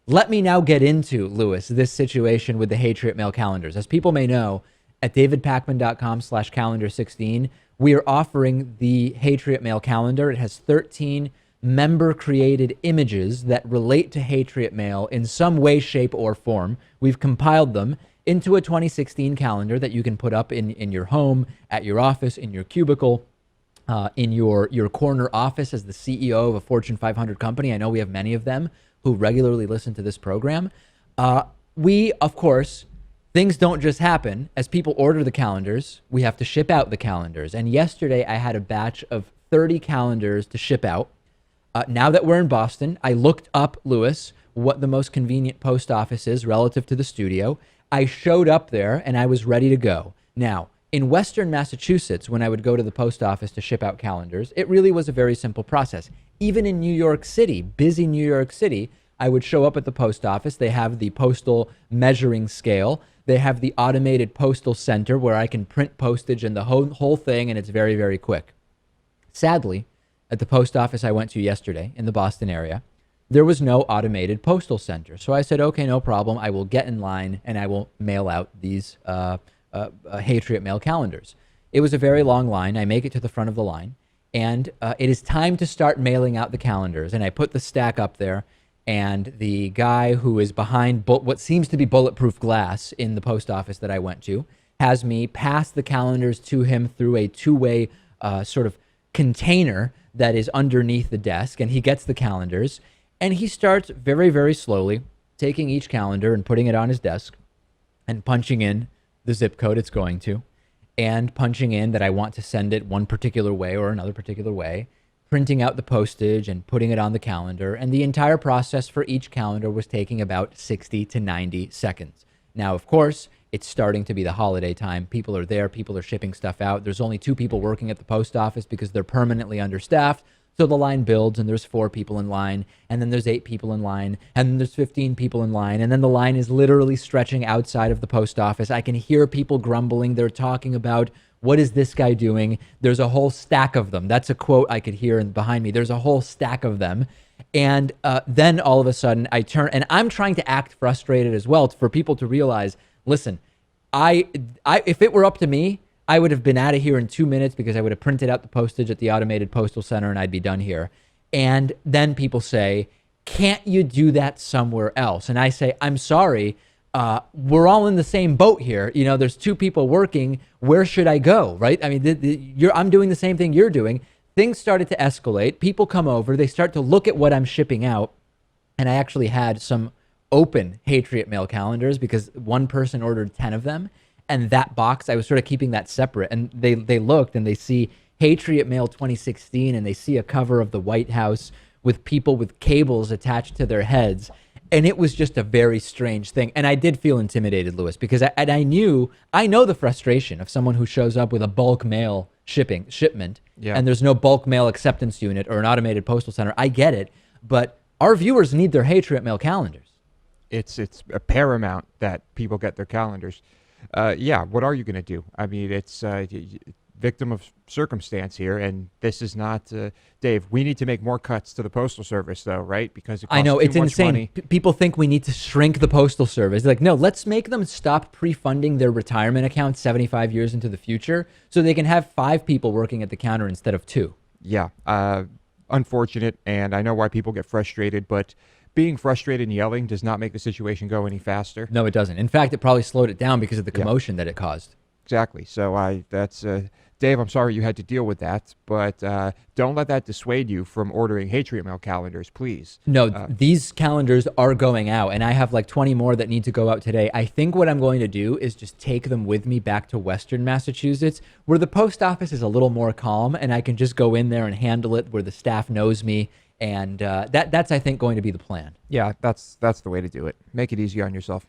Let me now get into, Lewis, this situation with the Hatriot Mail calendars. As people may know, at davidpakman.com/calendar16, we are offering the Hatriot Mail calendar. It has 13 member-created images that relate to Hatriot Mail in some way, shape, or form. We've compiled them into a 2016 calendar that you can put up in your home, at your office, in your cubicle, in your corner office as the CEO of a Fortune 500 company. I know we have many of them who regularly listen to this program. We, of course, things don't just happen. As people order the calendars, we have to ship out the calendars. And yesterday I had a batch of 30 calendars to ship out. Now that we're in Boston, I looked up, Lewis, what the most convenient post office is relative to the studio. I showed up there and I was ready to go. Now, in Western Massachusetts, when I would go to the post office to ship out calendars, it really was a very simple process. Even in New York City, busy New York City, I would show up at the post office. They have the postal measuring scale. They have the automated postal center where I can print postage and the whole thing, and it's very, very quick. Sadly, at the post office I went to yesterday in the Boston area, there was no automated postal center. So I said, okay, no problem. I will get in line and I will mail out these Hatriot Mail calendars. It was a very long line. I make it to the front of the line, and it is time to start mailing out the calendars. And I put the stack up there, and the guy who is behind what seems to be bulletproof glass in the post office that I went to has me pass the calendars to him through a two-way sort of container that is underneath the desk, and he gets the calendars, and he starts very, very slowly taking each calendar and putting it on his desk and punching in the zip code it's going to, and punching in that I want to send it one particular way or another particular way, printing out the postage and putting it on the calendar. And the entire process for each calendar was taking about 60 to 90 seconds. Now, of course, it's starting to be the holiday time. People are there. People are shipping stuff out. There's only 2 people working at the post office because they're permanently understaffed. So the line builds, and there's 4 people in line, and then there's 8 people in line, and then there's 15 people in line, and then the line is literally stretching outside of the post office. I can hear people grumbling. They're talking about, what is this guy doing? There's a whole stack of them. That's a quote I could hear behind me. There's a whole stack of them. And then all of a sudden I turn, and I'm trying to act frustrated as well for people to realize, listen, if it were up to me, I would have been out of here in 2 minutes because I would have printed out the postage at the automated postal center and I'd be done here. And then people say, can't you do that somewhere else? And I say, I'm sorry, we're all in the same boat here. You know, there's 2 people working. Where should I go, right? I mean, I'm doing the same thing you're doing. Things started to escalate. People come over. They start to look at what I'm shipping out. And I actually had some open Hatriot Mail calendars because one person ordered 10 of them. And that box, I was sort of keeping that separate. And they looked and they see Hatriot Mail 2016 and they see a cover of the White House with people with cables attached to their heads. And it was just a very strange thing. And I did feel intimidated, Lewis, because I know the frustration of someone who shows up with a bulk mail shipment, and there's no bulk mail acceptance unit or an automated postal center. I get it. But our viewers need their Hatriot Mail calendars. It's a paramount that people get their calendars. What are you going to do? I mean, it's victim of circumstance here, and this is not Dave. We need to make more cuts to the postal service, though, right? Because it costs I know it's too much insane. money. People think we need to shrink the postal service. Like, no, let's make them stop pre-funding their retirement account 75 years into the future, so they can have 5 people working at the counter instead of 2. Yeah, unfortunate, and I know why people get frustrated, but being frustrated and yelling does not make the situation go any faster. No, it doesn't. In fact, it probably slowed it down because of the commotion that it caused. Exactly. So that's Dave, I'm sorry you had to deal with that, but don't let that dissuade you from ordering Hatriot Mail calendars, please. No, these calendars are going out, and I have like 20 more that need to go out today. I think what I'm going to do is just take them with me back to Western Massachusetts, where the post office is a little more calm, and I can just go in there and handle it where the staff knows me. And that's, I think, going to be the plan. Yeah, that's the way to do it. Make it easy on yourself.